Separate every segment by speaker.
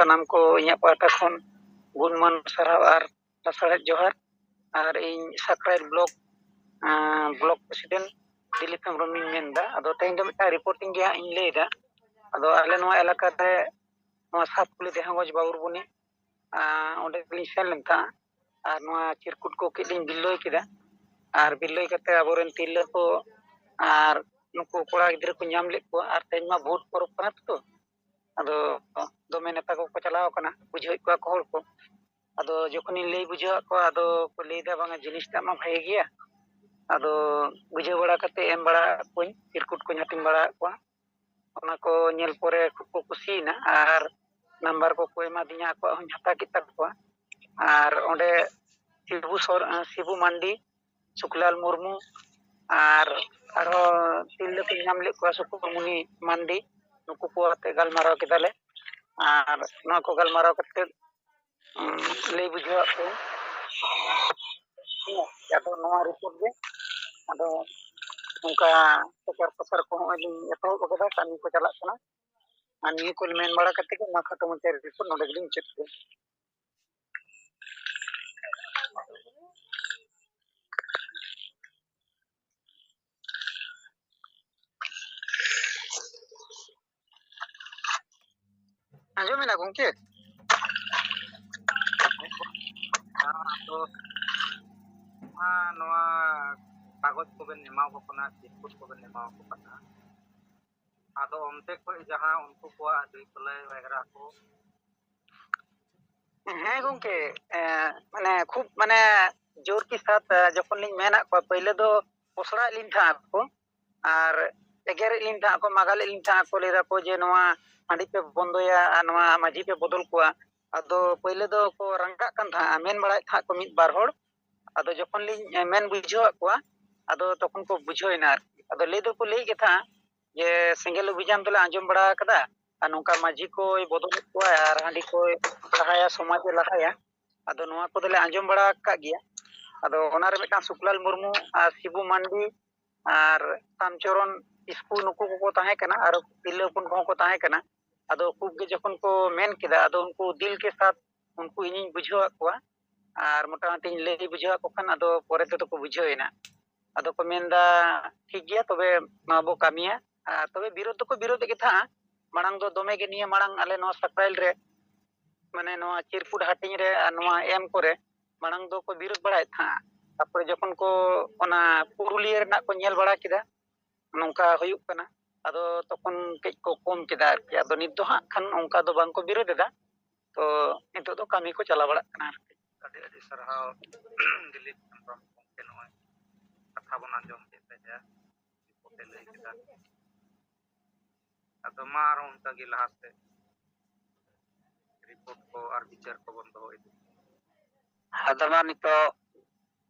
Speaker 1: ᱥᱟᱱᱟᱢ ᱠᱚ ᱤᱧᱟᱹᱜ ᱯᱟᱦᱴᱟ ᱠᱷᱚᱱ ᱜᱩᱱᱢᱟᱱ ᱥᱟᱨᱦᱟᱣ ᱟᱨ ᱞᱟᱥᱟᱲᱦᱮᱫ ᱡᱚᱦᱟᱨ। ᱟᱨ ᱤᱧ ᱥᱟᱠᱨᱟইᱞ ᱵᱞᱚᱠ ᱯᱨᱮᱥᱤᱰᱮন্ᱴ ᱫᱤᱞᱤᱯ ᱦᱮᱢᱵᱨᱚᱢᱤᱧ ᱢᱮᱱᱫᱟ। ᱟᱫᱚ ᱛᱮᱦᱮᱧ ᱫᱚ ᱢᱤᱫᱴᱟᱝ ᱨᱤᱯᱳর্টিং ᱜᱮ ᱦᱟᱸᱜ ᱤᱧ ᱞᱟᱹᱭᱫᱟ। ᱟᱫᱚ ᱟᱞᱮ ᱱᱚᱣᱟ ᱮᱞᱟᱠᱟᱨᱮ ᱱᱚᱣᱟ ᱥᱟᱛᱠᱩᱞᱤ ᱫᱮᱦᱟᱸᱜᱚᱡᱽ ᱵᱟᱵᱩᱨᱵᱚᱱᱤ ᱚᱸᱰᱮ ᱜᱮᱞᱤᱧ ᱥᱮᱱ ᱞᱮᱱ ᱛᱟᱦᱮᱸᱜ ᱟᱨ ᱱᱚᱣᱟ ᱪᱤᱨᱠᱩᱴ ᱠᱚ ᱠᱟᱹᱡ ᱞᱤᱧ ᱵᱤᱞᱞᱚᱭ ᱠᱮᱫᱟ। ᱟᱨ ᱵᱤᱞᱞᱚᱭ ᱠᱟᱛᱮ ᱟᱵᱚᱨᱮᱱ ᱛᱤᱨᱞᱟᱹ ᱠᱚ ᱟᱨ ᱱᱩᱠᱩ ᱠᱚᱲᱟ ᱜᱤᱫᱽᱨᱟᱹ ko ᱧᱟᱢ ᱞᱮᱫ ᱠᱚᱣᱟ। ᱟᱨ ᱛᱮᱦᱮᱧ ᱢᱟ ᱵᱷᱳᱴ ᱯᱚᱨᱚᱵᱽ ᱠᱟᱱᱟ ᱛᱚ, ᱟᱫᱚ ᱫᱚᱢᱮ ᱱᱮᱛᱟ ᱠᱚᱠᱚ ᱪᱟᱞᱟᱣ ᱠᱟᱱᱟ, ᱵᱩᱡᱷᱟᱹᱣᱮᱫ ᱠᱚᱣᱟ ᱠᱚ ᱦᱚᱲ ᱠᱚ। ᱟᱫᱚ ᱡᱚᱠᱷᱚᱱᱤᱧ ᱞᱟᱹᱭ ᱵᱩᱡᱷᱟᱹᱣᱟᱫ ᱠᱚᱣᱟ ᱟᱫᱚ ᱠᱚ ᱞᱟᱹᱭᱫᱟ ᱵᱟᱝᱟ ᱡᱤᱱᱤᱥᱴᱟᱜ ᱢᱟ ᱵᱷᱟᱜᱮ ᱜᱮᱭᱟ। ᱟᱫᱚ ᱵᱩᱡᱷᱟᱹᱣ ᱵᱟᱲᱟ ᱠᱟᱛᱮ ᱮᱢ ᱵᱟᱲᱟᱣᱟᱜ ᱠᱚᱣᱟᱹᱧ, ᱪᱤᱨᱠᱩᱴ ᱠᱚᱧ ᱦᱟᱹᱴᱤᱧ ᱵᱟᱲᱟᱣᱟᱫ ᱠᱚᱣᱟ। ᱚᱱᱟ ko ᱧᱮᱞ ᱯᱚᱨᱮ ᱠᱷᱩᱵ ᱠᱚ ᱠᱩᱥᱤᱭᱮᱱᱟ ᱟᱨ ᱱᱟᱢᱵᱟᱨ ᱠᱚᱠᱚ ᱮᱢᱟᱫᱤᱧᱟ, ᱟᱠᱚᱣᱟᱜ ᱦᱚᱸᱧ ᱦᱟᱛᱟᱣ ᱠᱮᱫ ᱛᱟᱠᱚᱣᱟ। ᱟᱨ ᱚᱸᱰᱮ ᱥᱤᱵᱩ ᱢᱟᱱᱰᱤ, ᱥᱩᱠᱞᱟᱞ ᱢᱩᱨᱢᱩ ᱟᱨ ᱟᱨᱦᱚᱸ ᱛᱤᱨᱞᱟᱹ ᱠᱚᱧ ᱧᱟᱢ ᱞᱮᱫ ᱠᱚᱣᱟ ᱥᱩᱠᱩᱨᱢᱩᱱᱤ ᱢᱟᱱᱰᱤ, ᱱᱩᱠᱩ ko ᱟᱛᱮ ᱜᱟᱞᱢᱟᱨᱟᱣ ᱠᱮᱫᱟᱞᱮ। ᱟᱨ ᱱᱚᱣᱟ ko ᱜᱟᱞᱢᱟᱨᱟᱣ ᱠᱟᱛᱮ ᱞᱟᱹᱭ ᱵᱩᱡᱷᱟᱹᱣᱟᱫ ᱠᱚᱣᱟᱹᱧ। ᱟᱫᱚ ᱱᱚᱣᱟ ᱨᱤᱯᱳর্ট ᱜᱮ ᱟᱫᱚ ᱱᱚᱝᱠᱟ ᱯᱨᱚᱪᱟᱨ ᱯᱨᱚᱥᱟᱨ ko ᱦᱚᱸᱜᱼᱚᱭ ᱞᱤᱧ ᱮᱛᱚᱦᱚᱵ ᱟᱠᱟᱫᱟ, ᱠᱟᱹᱢᱤ ko ᱪᱟᱞᱟᱜ ᱠᱟᱱᱟ। ᱟᱨ ᱱᱤᱭᱟᱹ ko ᱢᱮᱱ ᱵᱟᱲᱟ ᱠᱟᱛᱮ ᱜᱮ ᱱᱚᱣᱟ ᱠᱷᱟᱴᱚ ᱢᱟᱪᱷᱟ ᱨᱤᱯᱳর্ᱴ ᱱᱚᱰᱮ ᱜᱮᱞᱤᱧ ᱢᱩᱪᱟᱹᱫ ᱠᱮᱫᱟ। ᱟᱸᱡᱚᱢᱮᱱᱟ ᱜᱚᱝᱠᱮ?
Speaker 2: ᱟᱫᱚ ᱱᱚᱣᱟ ᱠᱟᱜᱚᱡᱽ ᱠᱚᱵᱮᱱ ᱮᱢᱟᱣᱟᱠᱚ ᱠᱟᱱᱟ, ᱪᱤᱨᱠᱩᱴ ᱠᱚᱵᱮᱱ ᱮᱢᱟᱣᱟᱠᱚ ᱠᱟᱱᱟ, ᱟᱫᱚ ᱚᱱᱛᱮ ᱠᱷᱚᱡ ᱡᱟᱦᱟᱸ ᱩᱱᱠᱩ ᱠᱚᱣᱟᱜ ᱰᱤᱯᱞᱟᱭ ᱵᱟᱜᱮᱨᱟ ᱠᱚ?
Speaker 1: ᱦᱮᱸ ᱜᱚᱝᱠᱮ, মানে খুব মানে জোর কি সাথ যখন লিᱧ মেনাক ᱠᱚᱣᱟ ᱯᱟᱹᱭᱞᱟᱹ ᱫᱚ ᱯᱚᱥᱲᱟᱜ ᱞᱤᱧ ᱛᱟᱦᱮᱸ ᱟᱠᱚ ᱟᱨ ᱮᱜᱮᱨᱮᱫ ᱞᱤᱧ ᱛᱟᱦᱮᱸ ᱟᱠᱚ, ᱢᱟᱜᱟᱞᱮᱫ ᱞᱤᱧ ᱛᱟᱦᱮᱸ ᱟᱠᱚ, ᱞᱟᱹᱭ ᱫᱟᱠᱚ ᱡᱮ ᱱᱚᱣᱟ ᱦᱟᱺᱰᱤ ᱯᱮ ᱵᱚᱱᱫᱚᱭᱟ ᱟᱨ ᱱᱚᱣᱟ ᱢᱟᱹᱡᱷᱤ ᱯᱮ ᱵᱚᱫᱚᱞ ᱠᱚᱣᱟ। ᱟᱫᱚ ᱯᱟᱹᱭᱞᱟᱹ ᱫᱚ ᱠᱚ ᱨᱟᱸᱜᱟᱜ ᱠᱟᱱ ᱛᱟᱦᱮᱸᱜ, ᱢᱮᱱ ᱵᱟᱲᱟᱭᱮᱫ ᱛᱟᱦᱮᱸᱜ ᱠᱚ ᱢᱤᱫ ᱵᱟᱨ ᱦᱚᱲ। ᱟᱫᱚ ᱡᱚᱠᱷᱚᱱ ᱞᱤᱧ ᱢᱮᱱ ᱵᱩᱡᱷᱟᱹᱣᱟᱫ ᱠᱚᱣᱟ ᱟᱫᱚ ᱛᱚᱠᱷᱚᱱ ᱠᱚ ᱵᱩᱡᱷᱟᱹᱣᱮᱱᱟ ᱟᱨᱠᱤ। ᱟᱫᱚ ᱞᱟᱹᱭ ᱫᱚᱠᱚ ᱞᱟᱹᱭᱮᱫ ᱜᱮ ᱛᱟᱦᱮᱸᱜ ᱡᱮ ᱥᱮᱸᱜᱮᱞ ᱚᱵᱷᱤᱡᱟᱱ ᱫᱚᱞᱮ ᱟᱸᱡᱚᱢ ᱵᱟᱲᱟ ᱟᱠᱟᱫᱟ ᱟᱨ ᱱᱚᱝᱠᱟ ᱢᱟᱹᱡᱷᱤ ᱠᱚᱭ ᱵᱚᱫᱚᱞᱮᱫ ᱠᱚᱣᱟ ᱟᱨ ᱦᱟᱺᱰᱤ ᱠᱚᱭ ᱞᱟᱦᱟᱭᱟ, ᱥᱚᱢᱟᱡᱽ ᱮ ᱞᱟᱦᱟᱭᱟ। ᱟᱫᱚ ᱱᱚᱣᱟ ᱠᱚᱫᱚᱞᱮ ᱟᱸᱡᱚᱢ ᱵᱟᱲᱟ ᱟᱠᱟᱫ ᱜᱮᱭᱟ। ᱟᱫᱚ ᱚᱱᱟᱨᱮ ᱢᱤᱫᱴᱟᱝ ᱥᱩᱠᱞᱟᱞ ᱢᱩᱨᱢᱩ ᱟᱨ ᱥᱤᱵᱩ ᱢᱟᱱᱰᱤ ᱟᱨ ᱥᱟᱢᱪᱚᱨᱚᱱ ᱠᱤᱥᱠᱩ ᱱᱩᱠᱩ ᱠᱚᱠᱚ ᱛᱟᱦᱮᱸ ᱠᱟᱱᱟ ᱟᱨ ᱛᱤᱨᱞᱟᱹ ᱦᱚᱯᱚᱱ ᱠᱚᱦᱚᱸ ᱠᱚ ᱛᱟᱦᱮᱸ ᱠᱟᱱᱟ। ᱟᱫᱚ ᱠᱷᱩᱵ ᱜᱮ ᱡᱚᱠᱷᱚᱱ ᱠᱚ ᱢᱮᱱ ᱠᱮᱫᱟ ᱟᱫᱚ ᱩᱱᱠᱩ ᱫᱤᱞ ke साथ ᱩᱱᱠᱩ ᱤᱧᱤᱧ ᱵᱩᱡᱷᱟᱹᱣᱟᱫ ᱠᱚᱣᱟ। ᱟᱨ ᱢᱚᱴᱟᱢᱩᱴᱤᱧ ᱞᱟᱹᱭ ᱵᱩᱡᱷᱟᱹᱣᱟᱫ ᱠᱚ ᱠᱷᱟᱱ ᱟᱫᱚ ᱯᱚᱨᱮ ᱛᱮᱫᱚ ᱠᱚ ᱵᱩᱡᱷᱟᱹᱣᱮᱱᱟ। ᱟᱫᱚ ᱠᱚ ᱢᱮᱱᱫᱟ ᱴᱷᱤᱠ ᱜᱮᱭᱟ ᱛᱚᱵᱮ ᱱᱚᱣᱟ ᱵᱚ ᱠᱟᱹᱢᱤᱭᱟ। ᱟᱨ ᱛᱚᱵᱮ ᱵᱤᱨᱳধ ᱫᱚᱠᱚ ᱵᱤᱨᱳধᱮᱫ ᱜᱮ ᱛᱟᱦᱮᱸᱜ, ᱢᱟᱲᱟᱝ ᱫᱚ ᱫᱚᱢᱮ ᱜᱮ ᱱᱤᱭᱟᱹ ᱢᱟᱲᱟᱝ ᱟᱞᱮ ᱱᱚᱣᱟ ᱥᱟᱠᱨᱟইᱞ ᱨᱮ ᱢᱟᱱᱮ ᱱᱚᱣᱟ ᱪᱤᱨᱠᱩᱴ ᱦᱟᱹᱴᱤᱧ ᱨᱮ ᱟᱨ ᱱᱚᱣᱟ ᱮᱢ ᱠᱚᱨᱮ ᱢᱟᱲᱟᱝ ᱫᱚᱠᱚ ᱵᱤᱨᱳধ ᱵᱟᱲᱟᱭᱮᱫ ᱛᱟᱦᱮᱸᱜ। ᱛᱟᱯᱚᱨᱮ ᱡᱚᱠᱷᱚᱱ ko ᱚᱱᱟ ᱯᱩᱨᱩᱞᱤᱭᱟᱹ ᱨᱮᱱᱟᱜ ko ᱧᱮᱞ ᱵᱟᱲᱟ ᱠᱮᱫᱟ ᱱᱚᱝᱠᱟ ᱦᱩᱭᱩᱜ ᱠᱟᱱᱟ, ᱟᱫᱚ ᱛᱚᱠᱷᱚᱱ ᱠᱟᱹᱡ ᱠᱚ ᱠᱚᱢ ᱠᱮᱫᱟ ᱟᱨᱠᱤ। ᱟᱫᱚ ᱱᱤᱛ ᱫᱚ ᱦᱟᱸᱜ ᱠᱷᱟᱱ ᱚᱱᱠᱟ ᱫᱚ ᱵᱟᱝ ᱠᱚ ᱵᱤᱨᱳধ ᱮᱫᱟ, ᱛᱚ ᱱᱤᱛᱚᱜ ᱫᱚ ᱠᱟᱹᱢᱤ ᱠᱚ ᱪᱟᱞᱟᱣ ᱵᱟᱲᱟᱜ ᱠᱟᱱᱟ ᱟᱨᱠᱤ।
Speaker 2: ᱟᱹᱰᱤ ᱟᱹᱰᱤ ᱥᱟᱨᱦᱟᱣ ᱫᱤᱞᱤᱯ ᱦᱮᱢᱵᱨᱚᱢ ᱜᱚᱢᱠᱮ, ᱱᱚᱜᱼᱚᱭ ᱠᱟᱛᱷᱟ ᱵᱚᱱ ᱟᱸᱡᱚᱢ ᱠᱮᱫ ᱛᱟᱭᱟ, ᱨᱤᱯᱳর্ᱴᱮ ᱞᱟᱹᱭ ᱠᱮᱫᱟ। ᱟᱫᱚ ᱢᱟ ᱟᱨᱚ ᱚᱱᱠᱟᱜᱮ ᱞᱟᱦᱟ ᱥᱮᱫ ᱨᱤᱯᱳর্ᱴ ᱠᱚ ᱟᱨ ᱵᱤᱪᱟᱹᱨ ᱠᱚᱵᱚᱱ ᱫᱚᱦᱚ ᱤᱫᱤ।
Speaker 1: ᱟᱫᱚ ᱢᱟ ᱱᱤᱛᱚᱜ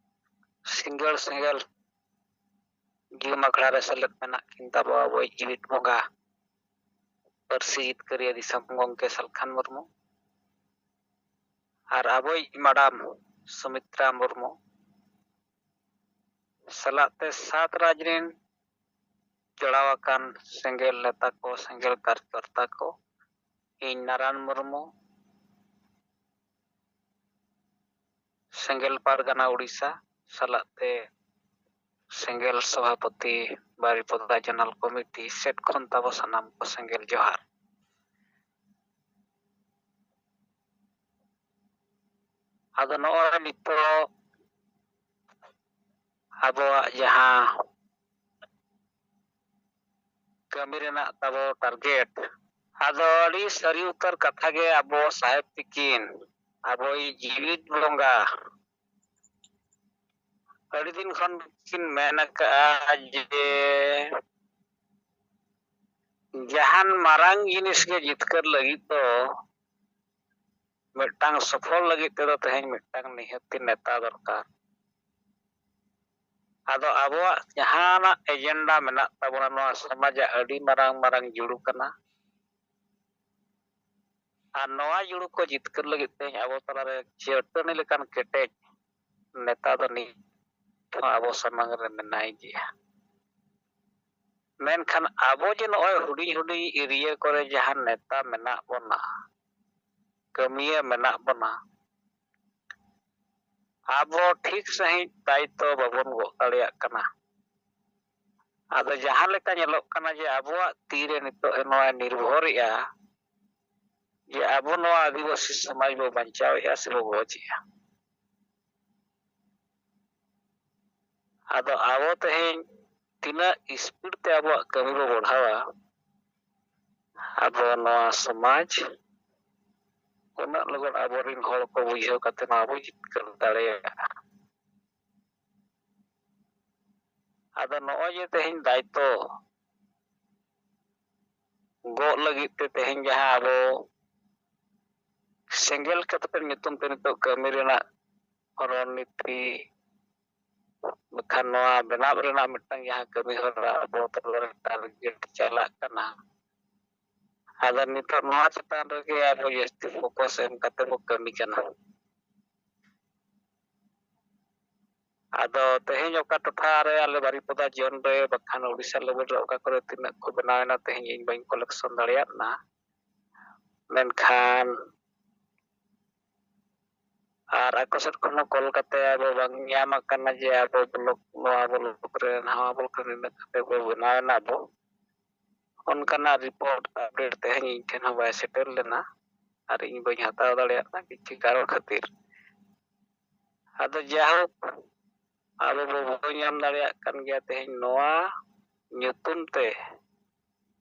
Speaker 1: ᱥᱮᱸᱜᱮᱞ ᱜᱤᱢ ᱟᱠᱷᱲᱟ ᱨᱮ ᱥᱮᱞᱮᱫ ᱢᱮᱱᱟᱜ ᱠᱤᱱ ᱛᱟᱵᱚ ᱟᱵᱚᱭᱤᱡ ᱡᱤᱣᱤᱫ ᱵᱚᱸᱜᱟ ᱯᱟᱹᱨᱥᱤ ᱡᱤᱛᱠᱟᱹᱨᱤᱭᱟᱹ ᱫᱤᱥᱚᱢ ᱜᱚᱢᱠᱮ ᱥᱟᱞᱠᱷᱟᱱ ᱢᱩᱨᱢᱩ ᱟᱨ ᱟᱵᱚᱭᱤᱡ ᱢᱟᱰᱟᱢ ᱥᱩᱢᱤᱛᱨᱟ ᱢᱩᱨᱢᱩ ᱥᱟᱞᱟᱜ ᱛᱮ ᱥᱟᱛ ᱨᱟᱡᱽ ᱨᱮᱱ ᱡᱚᱲᱟᱣ ᱟᱠᱟᱱ ᱥᱮᱸᱜᱮᱞ ᱱᱮᱛᱟ ᱠᱚ, ᱥᱮᱸᱜᱮᱞ ᱠᱟᱨᱡᱚᱠᱚᱨᱛᱟ ᱠᱚ, ᱤᱧ ᱱᱟᱨᱟᱭᱚᱱ ᱢᱩᱨᱢᱩ, ᱥᱮᱸᱜᱮᱞ ᱯᱟᱨᱜᱟᱱᱟ उड़ीसा ᱥᱟᱞᱟᱜ ᱛᱮ ᱥᱮᱸᱜᱮᱞ ᱥᱚᱵᱷᱟᱯᱚᱛᱤ ᱵᱟᱨᱤᱯᱚᱫᱟ ᱡᱚᱱᱟᱞ ᱠᱚᱢᱤᱴᱤ ᱥᱮᱴ ᱠᱷᱚᱱ ᱛᱟᱵᱚ ᱥᱟᱱᱟᱢ ᱠᱚ ᱥᱮᱸᱜᱮᱞ ᱡᱚᱦᱟᱨ। ᱟᱫᱚ ᱱᱚᱜᱼᱚᱭ ᱱᱤᱛᱚᱜ ᱟᱵᱚᱣᱟᱜ ᱡᱟᱦᱟᱸ ᱠᱟᱹᱢᱤ ᱨᱮᱱᱟᱜ ᱛᱟᱵᱚ ᱴᱟᱨᱜᱮᱴ, ᱟᱫᱚ ᱟᱹᱰᱤ ᱥᱟᱹᱨᱤ ᱩᱛᱟᱹᱨ ᱠᱟᱛᱷᱟ ᱜᱮ ᱟᱵᱚ ᱥᱟᱦᱮᱵ ᱛᱤᱠᱤᱱ ᱟᱵᱚᱭᱤᱡ ᱡᱤᱣᱤᱫ ᱵᱚᱸᱜᱟ ᱟᱹᱰᱤ ᱫᱤᱱ ᱠᱷᱚᱱ ᱠᱤᱱ ᱢᱮᱱ ᱟᱠᱟᱜᱼᱟ ᱡᱮ ᱡᱟᱦᱟᱱ ᱢᱟᱨᱟᱝ ᱡᱤᱱᱤᱥ ᱜᱮ ᱡᱤᱛᱠᱟᱹᱨ ᱞᱟᱹᱜᱤᱫ ᱫᱚ ᱢᱤᱫᱴᱟᱝ ᱥᱚᱯᱷᱚᱞ ᱞᱟᱹᱜᱤᱫ ᱛᱮᱫᱚ ᱛᱮᱦᱮᱧ ᱢᱤᱫᱴᱟᱝ ᱱᱤᱦᱟᱹᱛᱤ ᱱᱮᱛᱟ ᱫᱚᱨᱠᱟর। ᱟᱫᱚ ᱟᱵᱚᱣᱟᱜ ᱡᱟᱦᱟᱱᱟᱜ ᱮᱡᱮᱱᱰᱟ ᱢᱮᱱᱟᱜ ᱛᱟᱵᱚᱱᱟ ᱱᱚᱣᱟ ᱥᱚᱢᱟᱡᱟᱜ ᱟᱹᱰᱤ ᱢᱟᱨᱟᱝ ᱡᱩᱲᱩ ᱠᱟᱱᱟ। ᱟᱨ ᱱᱚᱣᱟ ᱡᱩᱲᱩ ᱠᱚ ᱡᱤᱛᱠᱟᱹᱨ ᱞᱟᱹᱜᱤᱫ ᱛᱮ ᱟᱵᱚ ᱛᱟᱞᱟᱨᱮ ᱪᱟᱹᱴᱟᱹᱱᱤ ᱞᱮᱠᱟᱱ ᱠᱮᱴᱮᱡ ᱱᱮᱛᱟ ᱫᱚ ᱱᱤᱛ ᱦᱚᱸ ᱟᱵᱚ ᱥᱟᱢᱟᱝ ᱨᱮ ᱢᱮᱱᱟᱭ ᱜᱮᱭᱟ। ᱢᱮᱱᱠᱷᱟᱱ ᱟᱵᱚ ᱡᱮ ᱱᱚᱜᱼᱚᱭ ᱦᱩᱰᱤᱧ ᱦᱩᱰᱤᱧ ᱮᱨᱤᱭᱟ ᱠᱚᱨᱮ ᱡᱟᱦᱟᱸ ᱱᱮᱛᱟ ᱢᱮᱱᱟᱜ ᱵᱚᱱᱟ,
Speaker 3: ᱠᱟᱹᱢᱤᱭᱟᱹ ᱢᱮᱱᱟᱜ ᱵᱚᱱᱟ, ᱟᱵᱚ ᱴᱷᱤᱠ ᱥᱟᱺᱦᱤᱡ ᱫᱟᱭᱤᱛᱛᱚ ᱵᱟᱵᱚᱱ ᱜᱚᱜ ᱫᱟᱲᱮᱭᱟᱜ ᱠᱟᱱᱟ। ᱟᱫᱚ ᱡᱟᱦᱟᱸ ᱞᱮᱠᱟ ᱧᱮᱞᱚᱜ ᱠᱟᱱᱟ ᱡᱮ ᱟᱵᱚᱣᱟᱜ ᱛᱤᱨᱮ ᱱᱤᱛᱚᱜ ᱱᱚᱣᱟ ᱱᱤᱨᱵᱷᱚᱨᱮᱜᱼᱟ ᱡᱮ ᱟᱵᱚ ᱱᱚᱣᱟ ᱟᱹᱫᱤᱵᱟᱹᱥᱤ ᱥᱚᱢᱟᱡᱽ ᱵᱚ ᱵᱟᱧᱪᱟᱣᱮᱜᱼᱟ ᱥᱮ ᱵᱚ ᱜᱚᱡᱮᱜᱼᱟ। ᱟᱫᱚ ᱟᱵᱚ ᱛᱮᱦᱮᱧ ᱛᱤᱱᱟᱹᱜ ᱥᱯᱤᱰ ᱛᱮ ᱟᱵᱚᱣᱟᱜ ᱠᱟᱹᱢᱤ ᱵᱚ ᱵᱟᱲᱦᱟᱣᱟ, ᱟᱵᱚ ᱱᱚᱣᱟ ᱥᱚᱢᱟᱡᱽ ᱩᱱᱟᱹᱜ ᱞᱚᱜᱚᱱ ᱟᱵᱚᱨᱮᱱ ᱦᱚᱲ ᱠᱚ ᱵᱩᱡᱷᱟᱹᱣ ᱠᱟᱛᱮ ᱱᱚᱣᱟ ᱵᱚ ᱡᱤᱛᱠᱟᱹᱨ ᱫᱟᱲᱮᱭᱟᱜᱼᱟ। ᱟᱫᱚ ᱱᱚᱜᱼᱚᱭ ᱡᱮ ᱛᱮᱦᱮᱧ ᱫᱟᱭᱤᱛᱛᱚ ᱜᱚᱜ ᱞᱟᱹᱜᱤᱫ ᱛᱮ ᱛᱮᱦᱮᱧ ᱡᱟᱦᱟᱸ ᱟᱵᱚ ᱥᱮᱸᱜᱮᱞ ᱠᱷᱮᱛ ᱧᱩᱛᱩᱢ ᱛᱮ ᱱᱤᱛᱚᱜ ᱠᱟᱹᱢᱤ ᱨᱮᱱᱟᱜ ᱨᱚᱲᱱᱤᱛᱤ ᱵᱟᱠᱷᱟᱱ ᱱᱚᱣᱟ ᱵᱮᱱᱟᱣ ᱨᱮᱱᱟᱜ ᱢᱤᱫᱴᱟᱝ ᱡᱟᱦᱟᱸ ᱠᱟᱹᱢᱤ ᱦᱚᱨᱟ ᱟᱵᱚ ᱛᱟᱞᱟᱨᱮ ᱴᱟᱨᱜᱮᱴ ᱪᱟᱞᱟᱜ ᱠᱟᱱᱟ, ᱟᱫᱚ ᱱᱤᱛᱚᱜ ᱱᱚᱣᱟ ᱪᱮᱛᱟᱱ ᱨᱮᱜᱮ ᱟᱵᱚ ᱡᱟᱹᱥᱛᱤ ᱯᱷᱳᱠᱟᱥ ᱮᱢ ᱠᱟᱛᱮ ᱵᱚ ᱠᱟᱹᱢᱤ ᱠᱟᱱᱟ। ᱟᱫᱚ ᱛᱮᱦᱮᱧ ᱚᱠᱟ ᱴᱚᱴᱷᱟ ᱨᱮ ᱟᱞᱮ ᱵᱟᱨᱤᱯᱟᱫᱟ ᱡᱳᱱ ᱨᱮ ᱵᱟᱠᱷᱟᱱ ᱩᱲᱤᱥᱥᱟ ᱞᱮᱵᱮᱞ ᱨᱮ ᱚᱠᱟ ᱠᱚᱨᱮ ᱛᱤᱱᱟᱹᱜ ᱠᱚ ᱵᱮᱱᱟᱣᱮᱱᱟ ᱛᱮᱦᱮᱧ ᱤᱧ ᱵᱟᱹᱧ ᱠᱟᱞᱮᱠᱥᱚᱱ ᱫᱟᱲᱮᱭᱟᱜᱼᱟ, ᱢᱮᱱᱠᱷᱟᱱ ᱟᱨ ᱟᱠᱚ ᱥᱮᱫ ᱠᱷᱚᱱ ᱦᱚᱸ ᱠᱚᱞ ᱠᱟᱛᱮ ᱟᱵᱚ ᱵᱟᱝ ᱧᱟᱢ ᱟᱠᱟᱱᱟ ᱡᱮ ᱟᱵᱚ ᱵᱞᱚᱠ ᱱᱚᱣᱟ ᱵᱞᱚᱠ ᱨᱮ ᱱᱟᱣᱟ ᱵᱞᱚᱠ ᱨᱮ ᱱᱤᱱᱟᱹᱜ ᱠᱟᱛᱮ ᱵᱚ ᱵᱮᱱᱟᱣᱮᱱᱟ ᱟᱵᱚ, ᱚᱱᱠᱟᱱᱟᱜ ᱨᱤᱯᱳᱨᱴ ᱟᱯᱰᱮᱴ ᱛᱮᱦᱮᱧ ᱤᱧ ᱴᱷᱮᱱ ᱦᱚᱸ ᱵᱟᱭ ᱥᱮᱴᱮᱨ ᱞᱮᱱᱟ ᱟᱨ ᱤᱧ ᱵᱟᱹᱧ ᱦᱟᱛᱟᱣ ᱫᱟᱲᱮᱭᱟᱜᱼᱟ ᱠᱤᱪᱷᱩ ᱠᱟᱨᱚᱱ ᱠᱷᱟᱹᱛᱤᱨ। ᱟᱫᱚ ᱡᱟᱭᱦᱳᱠ ᱟᱵᱚ ᱵᱚ ᱵᱩᱡᱷᱟᱹᱣ ᱧᱟᱢ ᱫᱟᱲᱮᱭᱟᱜ ᱠᱟᱱ ᱜᱮᱭᱟ ᱛᱮᱦᱮᱧ ᱱᱚᱣᱟ ᱧᱩᱛᱩᱢ ᱛᱮ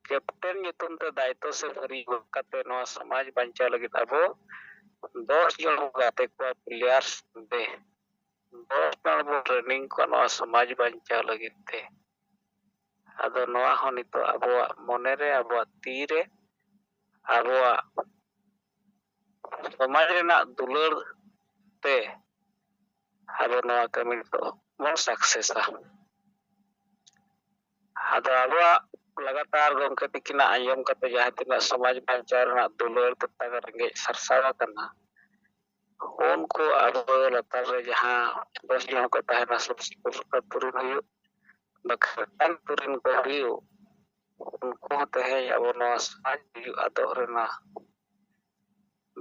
Speaker 3: ᱠᱮᱯᱴᱮᱱ ᱧᱩᱛᱩᱢ ᱛᱮ ᱫᱟᱭᱤᱛᱛᱚ ᱥᱮ ᱵᱷᱟᱹᱨᱤ ᱜᱚᱜ ᱠᱟᱛᱮ ᱱᱚᱣᱟ ᱥᱚᱢᱟᱡᱽ ᱵᱟᱧᱪᱟᱣ ᱞᱟᱹᱜᱤᱫ ᱟᱵᱚ 10 ᱡᱚᱱ ᱵᱚ ᱜᱟᱛᱮ ᱠᱚᱣᱟ ᱯᱞᱮᱭᱟᱨᱥ ᱛᱮ 10 ᱡᱚᱱ ᱵᱚ ᱴᱨᱮᱱᱤᱝ ᱠᱚᱣᱟ ᱱᱚᱣᱟ ᱥᱚᱢᱟᱡᱽ ᱵᱟᱧᱪᱟᱣ ᱞᱟᱹᱜᱤᱫ ᱛᱮ। ᱟᱫᱚ ᱱᱚᱣᱟ ᱦᱚᱸ ᱱᱤᱛᱚᱜ ᱟᱵᱚᱣᱟᱜ ᱢᱚᱱᱮᱨᱮ, ᱟᱵᱚᱣᱟᱜ ᱛᱤᱨᱮ, ᱟᱵᱚᱣᱟᱜ ᱥᱚᱢᱟᱡᱽ ᱨᱮᱱᱟᱜ ᱫᱩᱞᱟᱹᱲ ᱛᱮ ᱟᱵᱚ ᱱᱚᱣᱟ ᱠᱟᱹᱢᱤ ᱫᱚ ᱵᱚᱱ ᱥᱟᱠᱥᱮᱥᱟ। ᱟᱫᱚ ᱟᱵᱚᱣᱟᱜ ᱞᱟᱜᱟᱛᱟᱨ ᱜᱚᱢᱠᱮ ᱛᱤᱠᱤᱱᱟᱜ ᱟᱸᱡᱚᱢ ᱠᱟᱛᱮ ᱡᱟᱦᱟᱸ ᱛᱤᱱᱟᱹᱜ ᱥᱚᱢᱟᱡᱽ ᱵᱟᱧᱪᱟᱣ ᱨᱮᱱᱟᱜ ᱫᱩᱞᱟᱹᱲ ᱛᱮᱛᱟᱝ ᱨᱮᱸᱜᱮᱡ ᱥᱟᱨᱥᱟᱣ ᱟᱠᱟᱱᱟ, ᱩᱱᱠᱩ ᱟᱵᱚ ᱞᱟᱛᱟᱨ ᱨᱮ ᱡᱟᱦᱟᱸ 10 ᱡᱚᱱ ᱠᱚ ᱛᱟᱦᱮᱱᱟ ᱥᱩᱨ ᱥᱩᱯᱩᱨ ᱟᱹᱛᱩ ᱨᱮᱱ ᱦᱩᱭᱩᱜ ᱵᱟᱠᱷᱟᱱ ᱟᱹᱛᱩ ᱨᱮᱱ ᱠᱚ ᱦᱩᱭᱩᱜ, ᱩᱱᱠᱩ ᱦᱚᱸ ᱛᱮᱦᱮᱧ ᱟᱵᱚ ᱱᱚᱣᱟ ᱥᱚᱢᱟᱡᱽ ᱦᱩᱭᱩᱜ ᱟᱫᱚᱜ ᱨᱮᱱᱟᱜ